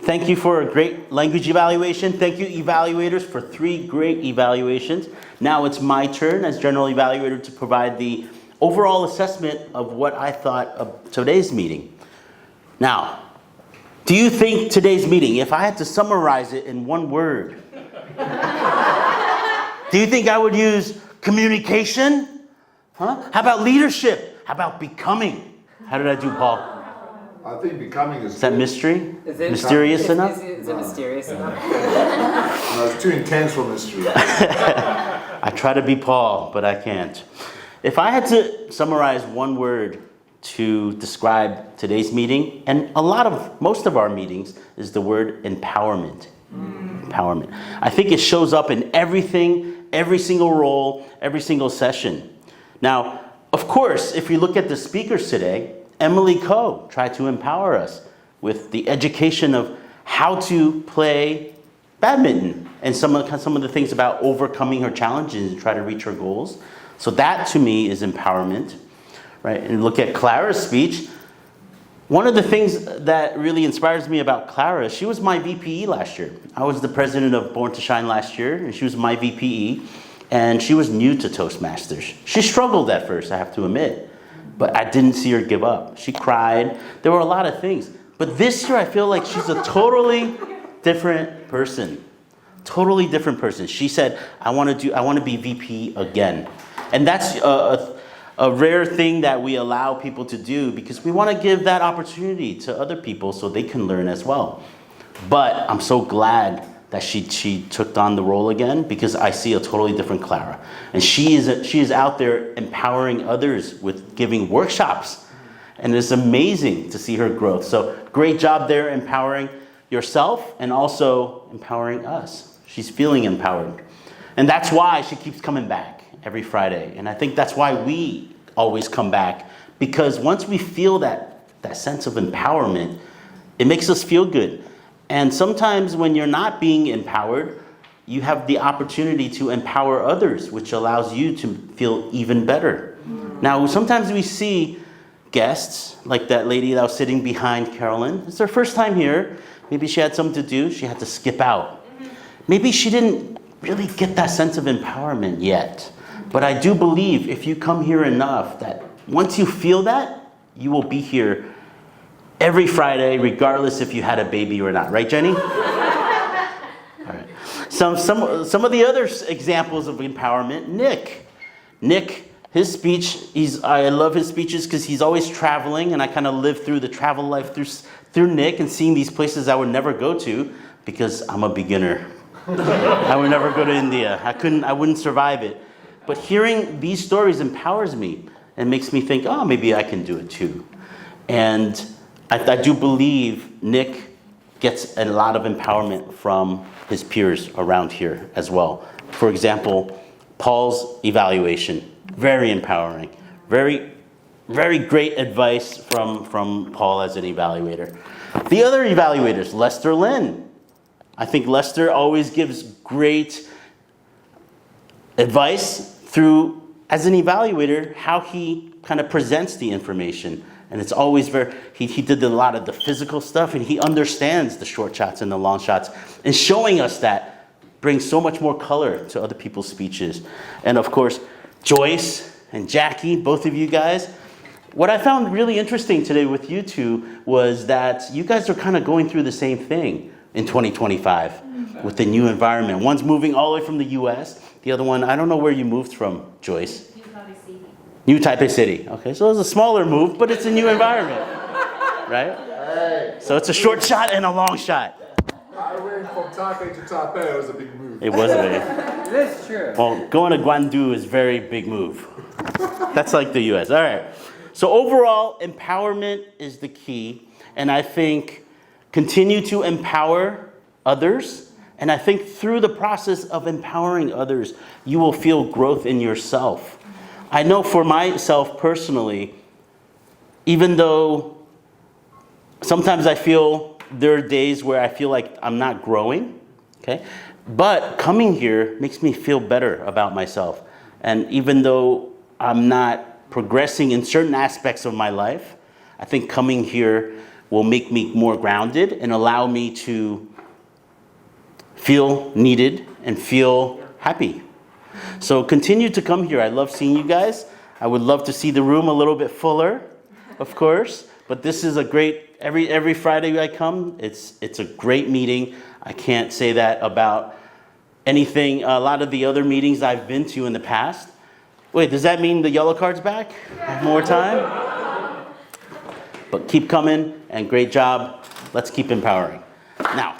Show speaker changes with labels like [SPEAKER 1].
[SPEAKER 1] Thank you for a great language evaluation. Thank you, evaluators, for 3 great evaluations. Now it's my turn as general evaluator to provide the overall assessment of what I thought of today's meeting. Now, do you think today's meeting, if I had to summarize it in one word, do you think I would use communication? Huh? How about leadership? How about becoming? How did I do, Paul?
[SPEAKER 2] I think becoming is...
[SPEAKER 1] Is that mystery?
[SPEAKER 3] Is it
[SPEAKER 1] mysterious enough?
[SPEAKER 3] Is it mysterious enough?
[SPEAKER 2] No, it's too intense for mystery.
[SPEAKER 1] I try to be Paul, but I can't. If I had to summarize one word to describe today's meeting, and most of our meetings, is the word empowerment. Empowerment. I think it shows up in everything, every single role, every single session. Now, of course, if you look at the speakers today, Emily Ko tried to empower us with the education of how to play badminton and some of the things about overcoming her challenges and try to reach her goals. So that to me is empowerment, right? And look at Clara's speech. One of the things that really inspires me about Clara, she was my VPE last year. I was the president of Born to Shine last year, and she was my VPE, and she was new to Toastmasters. She struggled at first, I have to admit, but I didn't see her give up. She cried. There were a lot of things. But this year, I feel like she's a totally different person. Totally different person. She said, I want to be VP again. And that's a rare thing that we allow people to do because we want to give that opportunity to other people so they can learn as well. But I'm so glad that she took on the role again because I see a totally different Clara. And she is out there empowering others with giving workshops. And it's amazing to see her growth. So great job there empowering yourself and also empowering us. She's feeling empowered. And that's why she keeps coming back every Friday. And I think that's why we always come back. Because once we feel that sense of empowerment, it makes us feel good. And sometimes when you're not being empowered, you have the opportunity to empower others, which allows you to feel even better. Now, sometimes we see guests, like that lady that was sitting behind Carolyn. It's her first time here. Maybe she had something to do. She had to skip out. Maybe she didn't really get that sense of empowerment yet. But I do believe if you come here enough, that once you feel that, you will be here every Friday, regardless if you had a baby or not. Right, Jenny? All right. Some of the other examples of empowerment, Nick, his speech, I love his speeches because he's always traveling, and I kind of live through the travel life through Nick and seeing these places I would never go to because I'm a beginner. I would never go to India. I wouldn't survive it. But hearing these stories empowers me and makes me think, oh, maybe I can do it too. And I do believe Nick gets a lot of empowerment from his peers around here as well. For example, Paul's evaluation, very empowering. Very, very great advice from Paul as an evaluator. The other evaluators, Lester Lynn. I think Lester always gives great advice through, as an evaluator, how he kind of presents the information. And it's always he did a lot of the physical stuff, and he understands the short shots and the long shots. And showing us that brings so much more color to other people's speeches. And of course, Joyce and Jackie, both of you guys. What I found really interesting today with you two was that you guys are kind of going through the same thing in 2025 with the new environment. One's moving all the way from the US. The other one, I don't know where you moved from, Joyce. New Taipei City. Okay, so it's a smaller move, but it's a new environment, right? So it's a short shot and a long shot.
[SPEAKER 2] I went from Taipei to Taipei. It was a big move.
[SPEAKER 1] It was a big.
[SPEAKER 3] That's true.
[SPEAKER 1] Well, going to Guangzhou is a very big move. That's like the U.S. All right. So overall, empowerment is the key, and I think continue to empower others. And I think through the process of empowering others, you will feel growth in yourself. I know for myself personally, even though sometimes I feel there are days where I feel like I'm not growing, okay? But coming here makes me feel better about myself. And even though I'm not progressing in certain aspects of my life, I think coming here will make me more grounded and allow me to feel needed and feel happy. So continue to come here. I love seeing you guys. I would love to see the room a little bit fuller, of course. But this is a great, every Friday I come, it's a great meeting. I can't say that about anything, a lot of the other meetings I've been to in the past. Wait, does that mean the yellow card's back? More time? But keep coming and great job. Let's keep empowering. Now,